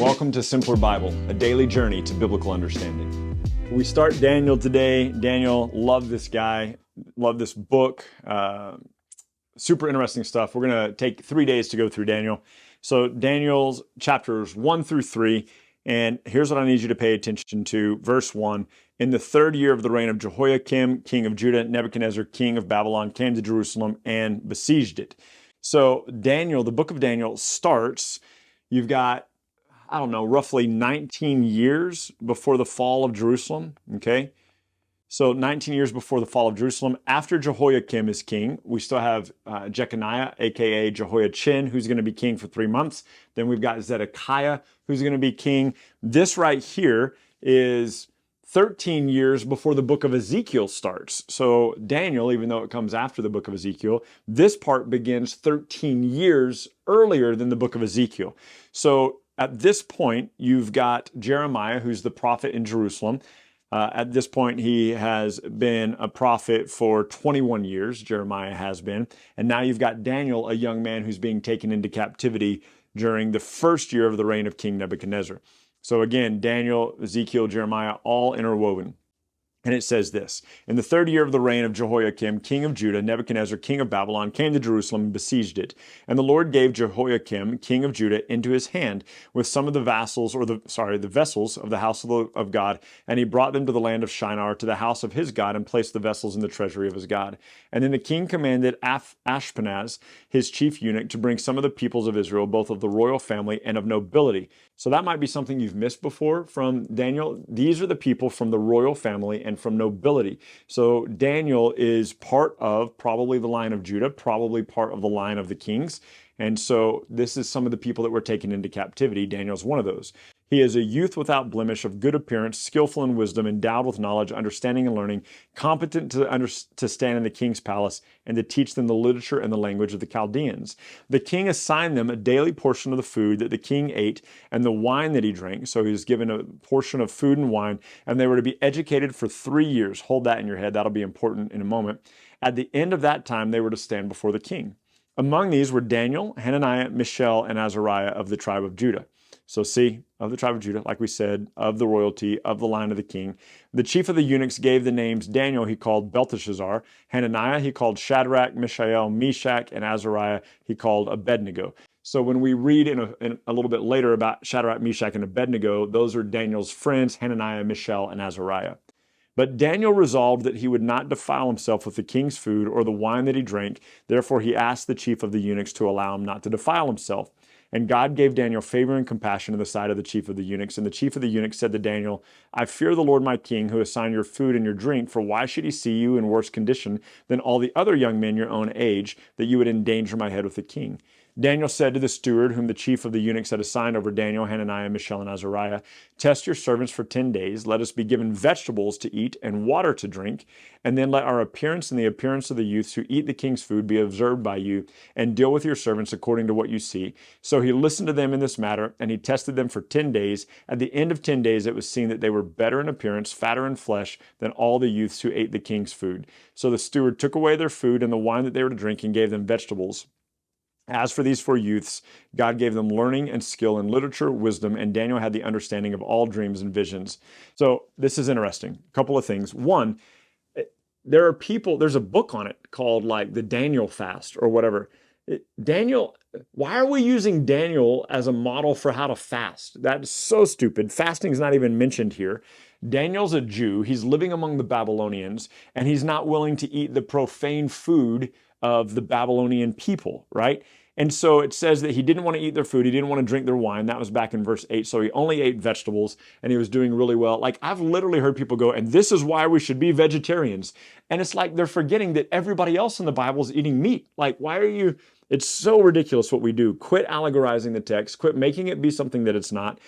Welcome to Simpler Bible, a daily journey to biblical understanding. We start Daniel today. Daniel, love this guy, love this book. Super interesting stuff. We're going to take 3 days to go through Daniel. So Daniel's chapters 1 through 3. And here's what I need you to pay attention to. Verse 1, in the third year of the reign of Jehoiakim, king of Judah, Nebuchadnezzar, king of Babylon, came to Jerusalem and besieged it. So Daniel, the book of Daniel starts, you've got, roughly 19 years before the fall of Jerusalem, okay? So 19 years before the fall of Jerusalem, after Jehoiakim is king, we still have Jeconiah, aka Jehoiachin, who's going to be king for 3 months. Then we've got Zedekiah, who's going to be king. This right here is 13 years before the book of Ezekiel starts. So Daniel, even though it comes after the book of Ezekiel, this part begins 13 years earlier than the book of Ezekiel. So at this point, you've got Jeremiah, who's the prophet in Jerusalem. At this point, he has been a prophet for 21 years, Jeremiah has been. And now you've got Daniel, a young man who's being taken into captivity during the first year of the reign of King Nebuchadnezzar. So again, Daniel, Ezekiel, Jeremiah, all interwoven. And it says this, in the third year of the reign of Jehoiakim, king of Judah, Nebuchadnezzar, king of Babylon, came to Jerusalem and besieged it. And the Lord gave Jehoiakim, king of Judah, into his hand with some of the vessels of the house of God. And he brought them to the land of Shinar, to the house of his God, and placed the vessels in the treasury of his God. And then the king commanded Ashpenaz, his chief eunuch, to bring some of the peoples of Israel, both of the royal family and of nobility. So that might be something you've missed before from Daniel. These are the people from the royal family and from nobility. So Daniel is part of probably the line of Judah, probably part of the line of the kings. And so this is some of the people that were taken into captivity. Daniel's one of those. He is a youth without blemish, of good appearance, skillful in wisdom, endowed with knowledge, understanding and learning, competent to stand in the king's palace and to teach them the literature and the language of the Chaldeans. The king assigned them a daily portion of the food that the king ate and the wine that he drank. So he was given a portion of food and wine, and they were to be educated for 3 years. Hold that in your head. That'll be important in a moment. At the end of that time, they were to stand before the king. Among these were Daniel, Hananiah, Mishael, and Azariah of the tribe of Judah. So see, of the tribe of Judah, like we said, of the royalty, of the line of the king. The chief of the eunuchs gave the names Daniel, he called Belteshazzar. Hananiah, he called Shadrach, Mishael, Meshach, and Azariah, he called Abednego. So when we read in a little bit later about Shadrach, Meshach, and Abednego, those are Daniel's friends, Hananiah, Mishael, and Azariah. But Daniel resolved that he would not defile himself with the king's food or the wine that he drank. Therefore he asked the chief of the eunuchs to allow him not to defile himself. And God gave Daniel favor and compassion in the sight of the chief of the eunuchs. And the chief of the eunuchs said to Daniel, I fear the Lord my king, who assigned your food and your drink, for why should he see you in worse condition than all the other young men your own age, that you would endanger my head with the king? Daniel said to the steward, whom the chief of the eunuchs had assigned over Daniel, Hananiah, Mishael, and Azariah, test your servants for 10 days. Let us be given vegetables to eat and water to drink. And then let our appearance and the appearance of the youths who eat the king's food be observed by you, and deal with your servants according to what you see. So he listened to them in this matter, and he tested them for 10 days. At the end of 10 days, it was seen that they were better in appearance, fatter in flesh, than all the youths who ate the king's food. So the steward took away their food and the wine that they were to drink, and gave them vegetables. As for these 4 youths, God gave them learning and skill in literature, wisdom, and Daniel had the understanding of all dreams and visions. So this is interesting. A couple of things. One, there's a book on it called like the Daniel fast or whatever. Daniel, why are we using Daniel as a model for how to fast? That's so stupid. Fasting is not even mentioned here. Daniel's a Jew. He's living among the Babylonians, and he's not willing to eat the profane food of the Babylonian people, right? And so it says that he didn't want to eat their food. He didn't want to drink their wine. That was back in verse 8. So he only ate vegetables, and he was doing really well. Like, I've literally heard people go, and this is why we should be vegetarians. And it's like they're forgetting that everybody else in the Bible is eating meat. Like, why are you... It's so ridiculous what we do. Quit allegorizing the text. Quit making it be something that it's not.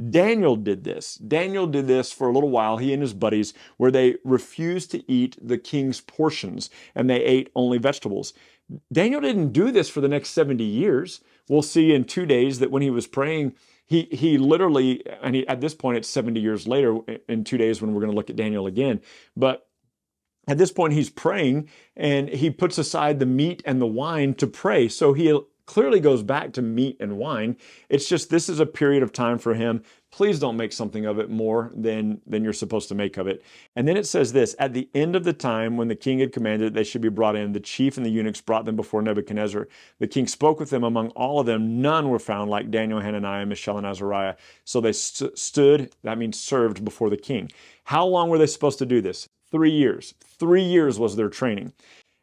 Daniel did this. Daniel did this for a little while, he and his buddies, where they refused to eat the king's portions, and they ate only vegetables. Daniel didn't do this for the next 70 years. We'll see in 2 days that when he was praying, he literally, at this point, it's 70 years later, in 2 days when we're going to look at Daniel again, but at this point, he's praying, and he puts aside the meat and the wine to pray. So he clearly goes back to meat and wine. It's just this is a period of time for him. Please don't make something of it more than you're supposed to make of it. And then it says this, at the end of the time when the king had commanded they should be brought in, the chief and the eunuchs brought them before Nebuchadnezzar. The king spoke with them. Among all of them, none were found like Daniel, Hananiah, Mishael, and Azariah. So they stood, that means served before the king. How long were they supposed to do this? 3 years. 3 years was their training.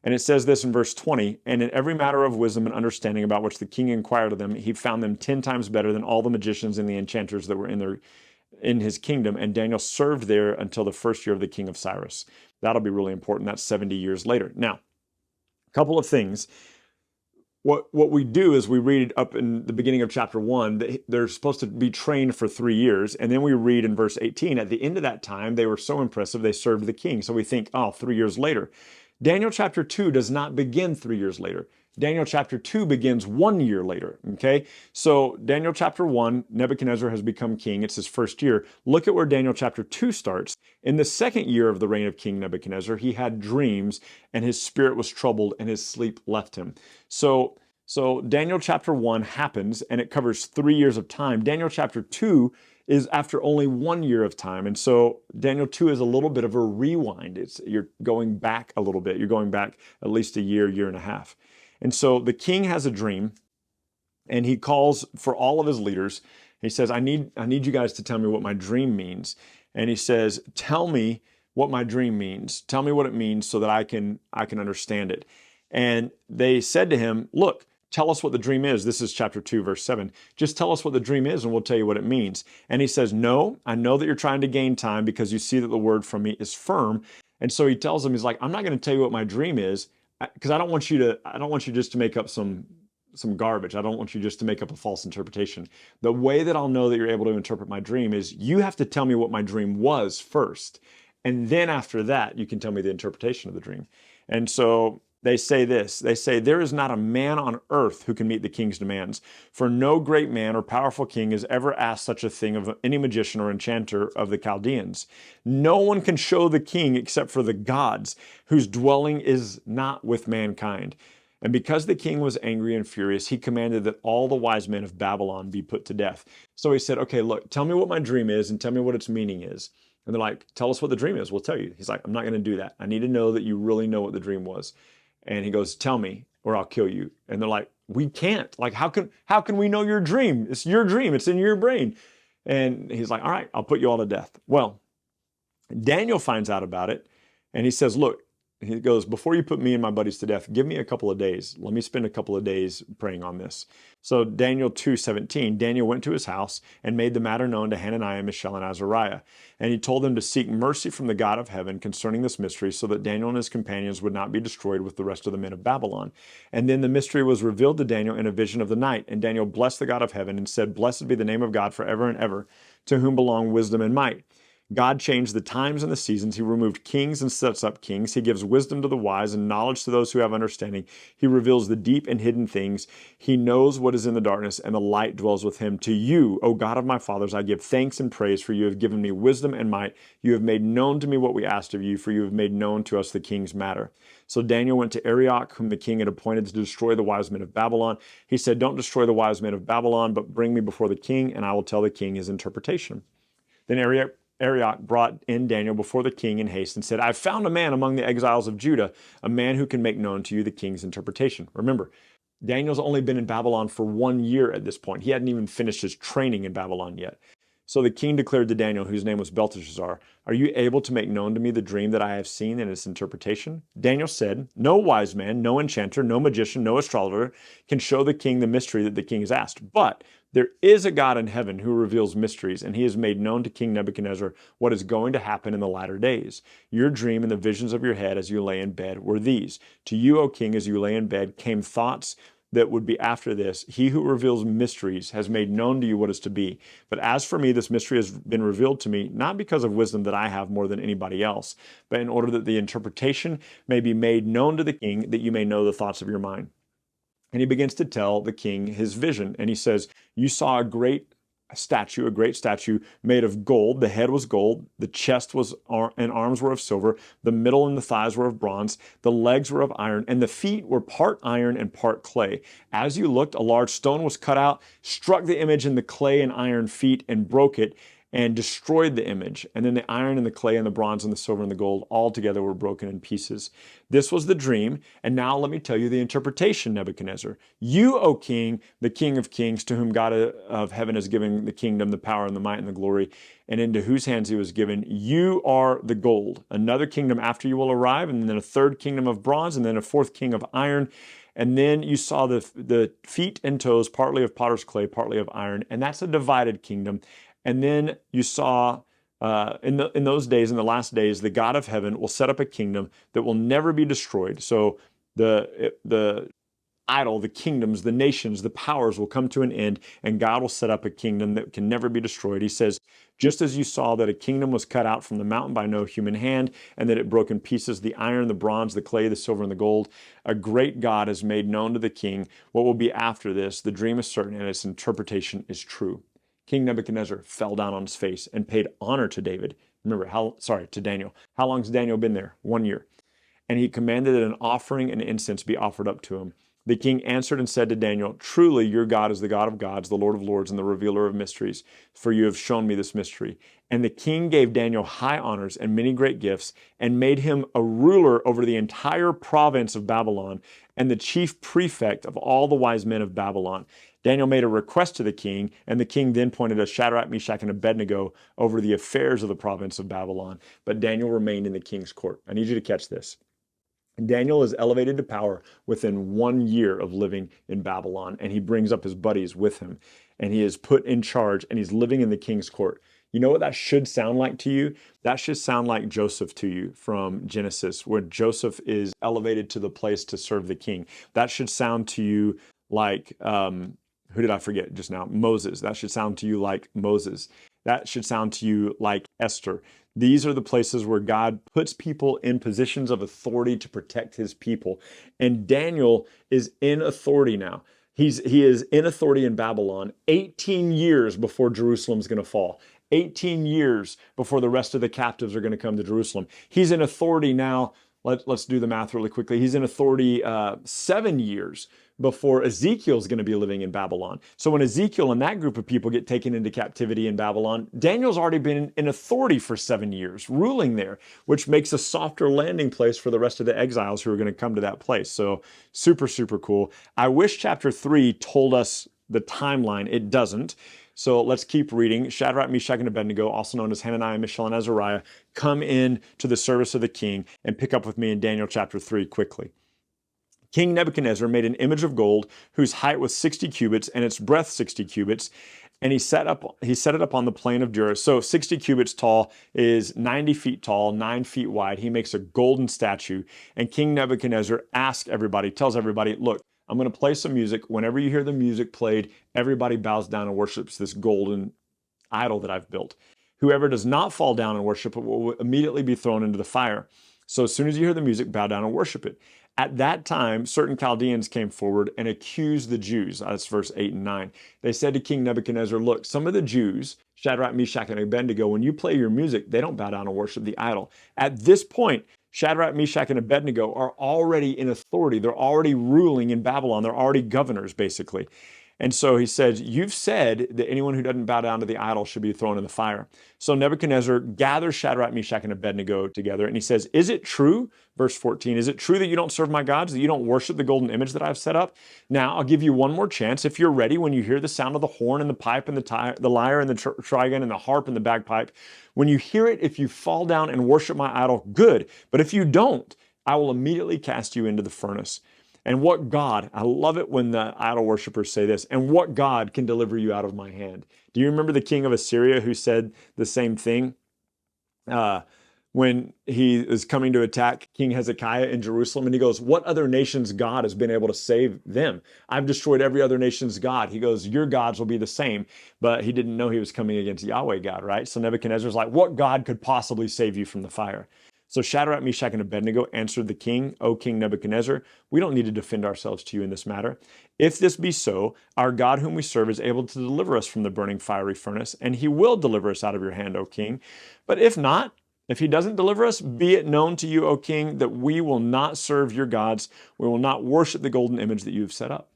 And it says this in verse 20, and in every matter of wisdom and understanding about which the king inquired of them, he found them 10 times better than all the magicians and the enchanters that were in his kingdom. And Daniel served there until the first year of the king of Cyrus. That'll be really important. That's 70 years later. Now, a couple of things. What we do is we read up in the beginning of chapter 1 that they're supposed to be trained for 3 years. And then we read in verse 18, at the end of that time, they were so impressive, they served the king. So we think, 3 years later. Daniel chapter 2 does not begin 3 years later. Daniel chapter 2 begins 1 year later, okay? So Daniel chapter 1, Nebuchadnezzar has become king. It's his first year. Look at where Daniel chapter 2 starts. In the second year of the reign of King Nebuchadnezzar, he had dreams, and his spirit was troubled, and his sleep left him. So Daniel chapter 1 happens, and it covers 3 years of time. Daniel chapter 2 is after only 1 year of time. And so Daniel 2 is a little bit of a rewind. You're going back a little bit. You're going back at least a year, year and a half. And so the king has a dream, and he calls for all of his leaders. He says, I need you guys to tell me what my dream means. And he says, tell me what my dream means. Tell me what it means so that I can understand it. And they said to him, look, tell us what the dream is. This is chapter 2, verse 7. Just tell us what the dream is and we'll tell you what it means. And he says, no, I know that you're trying to gain time because you see that the word from me is firm. And so he tells them, he's like, I'm not going to tell you what my dream is because I don't want you just to make up some garbage. I don't want you just to make up a false interpretation. The way that I'll know that you're able to interpret my dream is you have to tell me what my dream was first. And then after that, you can tell me the interpretation of the dream. And so they say this, they say, there is not a man on earth who can meet the king's demands, for no great man or powerful king has ever asked such a thing of any magician or enchanter of the Chaldeans. No one can show the king except for the gods, whose dwelling is not with mankind. And because the king was angry and furious, he commanded that all the wise men of Babylon be put to death. So he said, okay, look, tell me what my dream is and tell me what its meaning is. And they're like, tell us what the dream is. We'll tell you. He's like, I'm not going to do that. I need to know that you really know what the dream was. And he goes, tell me or I'll kill you. And they're like, we can't. Like, how can we know your dream? It's your dream. It's in your brain. And he's like, all right, I'll put you all to death. Well, Daniel finds out about it. And he says, look, he goes, before you put me and my buddies to death, give me a couple of days. Let me spend a couple of days praying on this. So Daniel 2:17, Daniel went to his house and made the matter known to Hananiah, Mishael, and Azariah. And he told them to seek mercy from the God of heaven concerning this mystery so that Daniel and his companions would not be destroyed with the rest of the men of Babylon. And then the mystery was revealed to Daniel in a vision of the night. And Daniel blessed the God of heaven and said, blessed be the name of God forever and ever, to whom belong wisdom and might. God changed the times and the seasons. He removed kings and sets up kings. He gives wisdom to the wise and knowledge to those who have understanding. He reveals the deep and hidden things. He knows what is in the darkness, and the light dwells with him. To you, O God of my fathers, I give thanks and praise, for you have given me wisdom and might. You have made known to me what we asked of you, for you have made known to us the king's matter. So Daniel went to Arioch, whom the king had appointed to destroy the wise men of Babylon. He said, don't destroy the wise men of Babylon, but bring me before the king, and I will tell the king his interpretation. Then Arioch brought in Daniel before the king in haste and said, I've found a man among the exiles of Judah, a man who can make known to you the king's interpretation. Remember, Daniel's only been in Babylon for 1 year at this point. He hadn't even finished his training in Babylon yet. So the king declared to Daniel, whose name was Belteshazzar, are you able to make known to me the dream that I have seen and its interpretation? Daniel said, no wise man, no enchanter, no magician, no astrologer can show the king the mystery that the king has asked. But there is a God in heaven who reveals mysteries, and he has made known to King Nebuchadnezzar what is going to happen in the latter days. Your dream and the visions of your head as you lay in bed were these. To you, O king, as you lay in bed, came thoughts that would be after this. He who reveals mysteries has made known to you what is to be. But as for me, this mystery has been revealed to me, not because of wisdom that I have more than anybody else, but in order that the interpretation may be made known to the king, that you may know the thoughts of your mind. And he begins to tell the king his vision. And he says, you saw a great statue, a great statue made of gold. The head was gold, the chest was and arms were of silver, the middle and the thighs were of bronze, the legs were of iron, and the feet were part iron and part clay. As you looked, a large stone was cut out, struck the image in the clay and iron feet, and broke it, and destroyed the image. And then the iron and the clay and the bronze and the silver and the gold all together were broken in pieces. This was the dream. And now let me tell you the interpretation, Nebuchadnezzar. You, O king, the king of kings, to whom God of heaven has given the kingdom, the power and the might and the glory, and into whose hands he was given, you are the gold. Another kingdom after you will arrive, and then a third kingdom of bronze, and then a fourth king of iron. And then you saw the feet and toes, partly of potter's clay, partly of iron. And that's a divided kingdom. And then you saw in those days, in the last days, the God of heaven will set up a kingdom that will never be destroyed. So the idol, the kingdoms, the nations, the powers will come to an end, and God will set up a kingdom that can never be destroyed. He says, just as you saw that a kingdom was cut out from the mountain by no human hand, and that it broke in pieces the iron, the bronze, the clay, the silver, and the gold, a great God has made known to the king what will be after this. The dream is certain, and its interpretation is true. King Nebuchadnezzar fell down on his face and paid honor to David. To Daniel. How long has Daniel been there? 1 year. And he commanded that an offering and incense be offered up to him. The king answered and said to Daniel, truly your God is the God of gods, the Lord of lords, and the revealer of mysteries, for you have shown me this mystery. And the king gave Daniel high honors and many great gifts, and made him a ruler over the entire province of Babylon, and the chief prefect of all the wise men of Babylon. Daniel made a request to the king, and the king then appointed a Shadrach, Meshach, and Abednego over the affairs of the province of Babylon. But Daniel remained in the king's court. I need you to catch this. Daniel is elevated to power within 1 year of living in Babylon, and he brings up his buddies with him, and he is put in charge, and he's living in the king's court. You know what that should sound like to you? That should sound like Joseph to you from Genesis, where Joseph is elevated to the place to serve the king. That should sound to you like, who did I forget just now? Moses. That should sound to you like Moses. That should sound to you like Esther. These are the places where God puts people in positions of authority to protect his people. And Daniel is in authority now. He is in authority in Babylon 18 years before Jerusalem's going to fall. 18 years before the rest of the captives are going to come to Jerusalem. He's in authority now. Let's do the math really quickly. He's in authority 7 years before Ezekiel's going to be living in Babylon. So when Ezekiel and that group of people get taken into captivity in Babylon, Daniel's already been in authority for 7 years, ruling there, which makes a softer landing place for the rest of the exiles who are going to come to that place. So super, super cool. I wish chapter 3 told us the timeline. It doesn't. So let's keep reading. Shadrach, Meshach, and Abednego, also known as Hananiah, Mishael, and Azariah, come in to the service of the king, and pick up with me in Daniel chapter 3 quickly. King Nebuchadnezzar made an image of gold whose height was 60 cubits and its breadth 60 cubits. And he set it up on the plain of Dura. So 60 cubits tall is 90 feet tall, 9 feet wide. He makes a golden statue. And King Nebuchadnezzar tells everybody, look, I'm going to play some music. Whenever you hear the music played, everybody bows down and worships this golden idol that I've built. Whoever does not fall down and worship it will immediately be thrown into the fire. So as soon as you hear the music, bow down and worship it. At that time, certain Chaldeans came forward and accused the Jews. That's verse 8 and 9. They said to King Nebuchadnezzar, look, some of the Jews, Shadrach, Meshach, and Abednego, when you play your music, they don't bow down and worship the idol. At this point, Shadrach, Meshach, and Abednego are already in authority. They're already ruling in Babylon. They're already governors, basically. And so he says, you've said that anyone who doesn't bow down to the idol should be thrown in the fire. So Nebuchadnezzar gathers Shadrach, Meshach, and Abednego together, and he says, is it true, verse 14, is it true that you don't serve my gods, that you don't worship the golden image that I've set up? Now, I'll give you one more chance. If you're ready, when you hear the sound of the horn and the pipe and the lyre and the trigon and the harp and the bagpipe, when you hear it, if you fall down and worship my idol, good. But if you don't, I will immediately cast you into the furnace. And what God, I love it when the idol worshipers say this, and what God can deliver you out of my hand? Do you remember the king of Assyria who said the same thing? When he is coming to attack King Hezekiah in Jerusalem, and he goes, what other nation's God has been able to save them? I've destroyed every other nation's God. He goes, your gods will be the same. But he didn't know he was coming against Yahweh God, right? So Nebuchadnezzar's like, what God could possibly save you from the fire? So Shadrach, Meshach, and Abednego answered the king, O King Nebuchadnezzar, we don't need to defend ourselves to you in this matter. If this be so, our God whom we serve is able to deliver us from the burning fiery furnace, and he will deliver us out of your hand, O king. But if not, if he doesn't deliver us, be it known to you, O king, that we will not serve your gods. We will not worship the golden image that you have set up.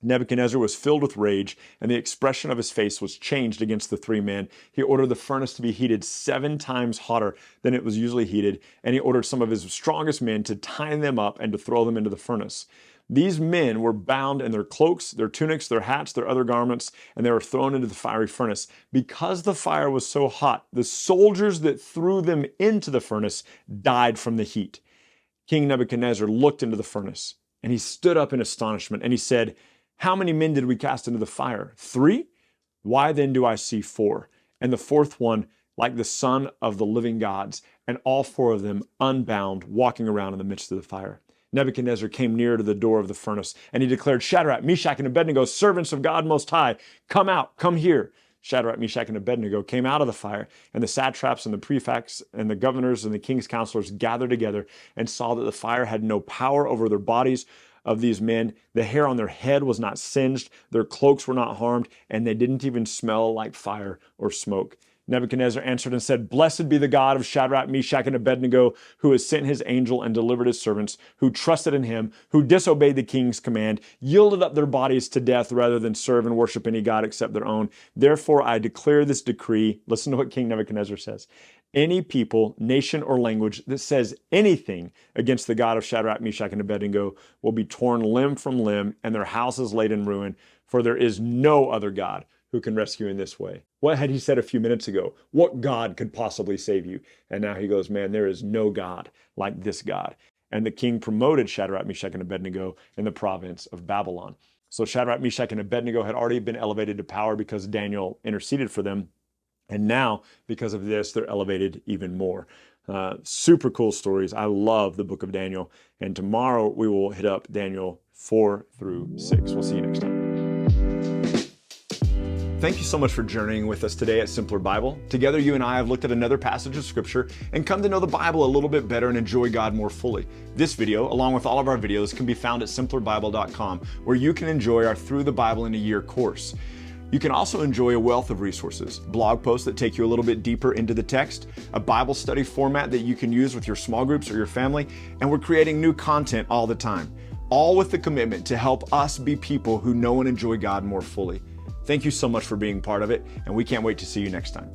Nebuchadnezzar was filled with rage, and the expression of his face was changed against the three men. He ordered the furnace to be heated 7 times hotter than it was usually heated, and he ordered some of his strongest men to tie them up and to throw them into the furnace. These men were bound in their cloaks, their tunics, their hats, their other garments, and they were thrown into the fiery furnace. Because the fire was so hot, the soldiers that threw them into the furnace died from the heat. King Nebuchadnezzar looked into the furnace, and he stood up in astonishment, and he said, how many men did we cast into the fire? 3? Why then do I see 4? And the 4th one, like the son of the living gods, and all 4 of them unbound, walking around in the midst of the fire. Nebuchadnezzar came near to the door of the furnace, and he declared, Shadrach, Meshach, and Abednego, servants of God Most High, come out, come here. Shadrach, Meshach, and Abednego came out of the fire, and the satraps and the prefects and the governors and the king's counselors gathered together and saw that the fire had no power over their bodies of these men. The hair on their head was not singed, their cloaks were not harmed, and they didn't even smell like fire or smoke. Nebuchadnezzar answered and said, Blessed be the God of Shadrach, Meshach, and Abednego, who has sent his angel and delivered his servants, who trusted in him, who disobeyed the king's command, yielded up their bodies to death rather than serve and worship any god except their own. Therefore I declare this decree. Listen to what King Nebuchadnezzar says. Any people, nation, or language that says anything against the God of Shadrach, Meshach, and Abednego will be torn limb from limb and their houses laid in ruin, for there is no other God who can rescue in this way. What had he said a few minutes ago? What God could possibly save you? And now he goes, man, there is no God like this God. And the king promoted Shadrach, Meshach, and Abednego in the province of Babylon. So Shadrach, Meshach, and Abednego had already been elevated to power because Daniel interceded for them. And now, because of this, they're elevated even more. Super cool stories. I love the book of Daniel. And tomorrow we will hit up Daniel 4 through 6. We'll see you next time. Thank you so much for journeying with us today at Simpler Bible. Together, you and I have looked at another passage of Scripture and come to know the Bible a little bit better and enjoy God more fully. This video, along with all of our videos, can be found at simplerbible.com, where you can enjoy our Through the Bible in a Year course. You can also enjoy a wealth of resources, blog posts that take you a little bit deeper into the text, a Bible study format that you can use with your small groups or your family, and we're creating new content all the time, all with the commitment to help us be people who know and enjoy God more fully. Thank you so much for being part of it, and we can't wait to see you next time.